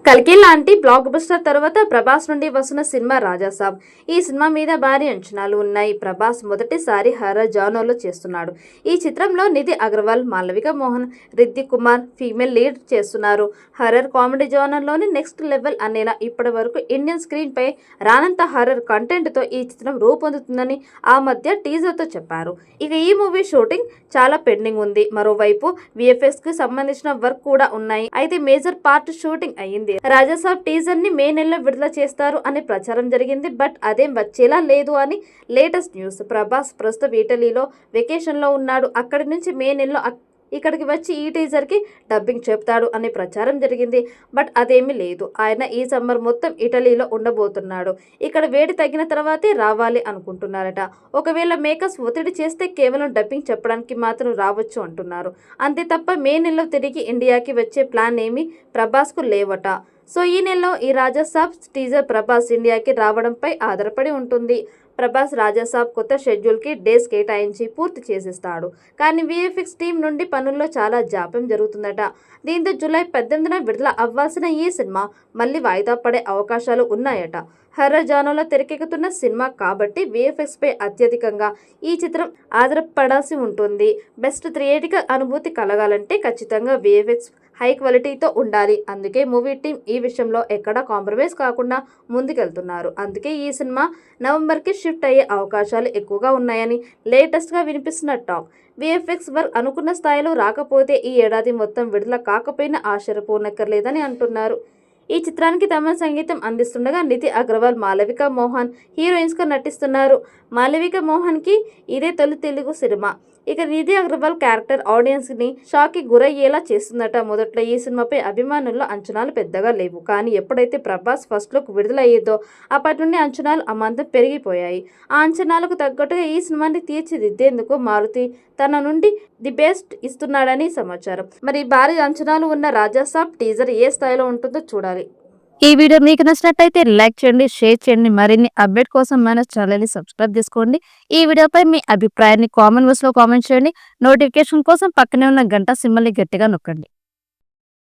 కల్కి లాంటి block buster తర్వాత ప్రభాస్ నుండి వస్తున్న సినిమా రాజాసాబ్. ఈ సినిమా మీద భారీ అంచనాలు ఉన్నాయి. ప్రభాస్ మొదటిసారి హర్రర్ జానర్లో చేస్తున్నాడు. ఈ చిత్రంలో నిధి అగర్వాల్, మాళవిక మోహన్, రిద్దిక్ కుమార్ ఫీమేల్ లీడ్ చేస్తున్నారు. హర్రర్ కామెడీ జానర్లోని నెక్స్ట్ లెవెల్ అనేలా ఇప్పటి వరకు ఇండియన్ స్క్రీన్ పై రానంత హర్రర్ కంటెంట్ తో ఈ చిత్రం రూపొందుతుందని ఆ మధ్య టీజర్ తో చెప్పారు. ఇక ఈ మూవీ షూటింగ్ చాలా పెండింగ్ ఉంది. మరోవైపు విఎఫ్ఎక్స్ కి సంబంధించిన వర్క్ కూడా ఉన్నాయి. అయితే మేజర్ పార్ట్ షూటింగ్ అయ్యింది. రాజాసాబ్ టీజర్ ని మే నెలలో విడుదల చేస్తారు అనే ప్రచారం జరిగింది. బట్ అదేం వచ్చేలా లేదు అని లేటెస్ట్ న్యూస్. ప్రభాస్ ప్రస్తుతం ఇటలీలో వెకేషన్ లో ఉన్నాడు. అక్కడి నుంచి మే నెలలో ఇక్కడికి వచ్చి ఈ టీజర్ కి డబ్బింగ్ చెప్తాడు అనే ప్రచారం జరిగింది. బట్ అదేమీ లేదు. ఆయన ఈ సమ్మర్ మొత్తం ఇటలీలో ఉండబోతున్నాడు. ఇక్కడ వేడి తగ్గిన తర్వాతే రావాలి అనుకుంటున్నారట. ఒకవేళ మేకర్స్ ఒత్తిడి చేస్తే కేవలం డబ్బింగ్ చెప్పడానికి మాత్రం రావచ్చు అంటున్నారు. అంతే తప్ప మే నెలలో తిరిగి ఇండియాకి వచ్చే ప్లాన్ ఏమీ ప్రభాస్ కు లేవట. సో ఈ నెలలో ఈ రాజాసాబ్ టీజర్ ప్రభాస్ ఇండియాకి రావడంపై ఆధారపడి ఉంటుంది. ప్రభాస్ రాజాసాబ్ కొత్త షెడ్యూల్కి డేస్ కేటాయించి పూర్తి చేసేస్తాడు. కానీ విఎఫ్ఎక్స్ టీం నుండి పనుల్లో చాలా జాప్యం జరుగుతుందట. దీంతో జూలై 18న విడుదల అవ్వాల్సిన ఈ సినిమా మళ్ళీ వాయిదా పడే అవకాశాలు ఉన్నాయట. హర్రర్ జానర్లో తెరకెక్కుతున్న సినిమా కాబట్టి విఎఫ్ఎక్స్ పై అత్యధికంగా ఈ చిత్రం ఆధారపడాల్సి ఉంటుంది. బెస్ట్ థియేటికల్ అనుభూతి కలగాలంటే ఖచ్చితంగా విఎఫ్ఎక్స్ హై క్వాలిటీతో ఉండాలి. అందుకే మూవీ టీం ఈ విషయంలో ఎక్కడా కాంప్రమైజ్ కాకుండా ముందుకెళ్తున్నారు. అందుకే ఈ సినిమా నవంబర్కి షిఫ్ట్ అయ్యే అవకాశాలు ఎక్కువగా ఉన్నాయని లేటెస్ట్గా వినిపిస్తున్న టాక్. విఎఫ్ఎక్స్ వర్క్ అనుకున్న స్థాయిలో రాకపోతే ఈ ఏడాది మొత్తం విడుదల కాకపోయినా ఆశ్చర్యపోనక్కర్లేదని అంటున్నారు. ఈ చిత్రానికి తమన్ సంగీతం అందిస్తుండగా నిధి అగర్వాల్, మాళవిక మోహన్ హీరోయిన్స్గా నటిస్తున్నారు. మాళవిక మోహన్కి ఇదే తొలి తెలుగు సినిమా. ఇక నిధి అగర్వాల్ క్యారెక్టర్ ఆడియన్స్ని షాక్కి గురయ్యేలా చేస్తుందట. మొదట్లో ఈ సినిమాపై అభిమానుల్లో అంచనాలు పెద్దగా లేవు. కానీ ఎప్పుడైతే ప్రభాస్ ఫస్ట్ లుక్ విడుదలయ్యేదో అప్పటి నుండి అంచనాలు అమాంతం పెరిగిపోయాయి. ఆ అంచనాలకు తగ్గట్టుగా ఈ సినిమాని తీర్చిదిద్దేందుకు మారుతి తన నుండి ది బెస్ట్ ఇస్తున్నాడని సమాచారం. మరి భారీ అంచనాలు ఉన్న రాజాసాబ్ టీజర్ ఏ స్థాయిలో ఉంటుందో చూడాలి. ఈ వీడియో మీకు నచ్చినట్టయితే లైక్ చేయండి, షేర్ చేయండి. మరిన్ని అప్డేట్ కోసం మన ఛానల్ని సబ్స్క్రైబ్ చేసుకోండి. ఈ వీడియోపై మీ అభిప్రాయాన్ని కామెంట్ బాక్స్లో కామెంట్ చేయండి. నోటిఫికేషన్ కోసం పక్కనే ఉన్న గంట సింబల్ని గట్టిగా నొక్కండి.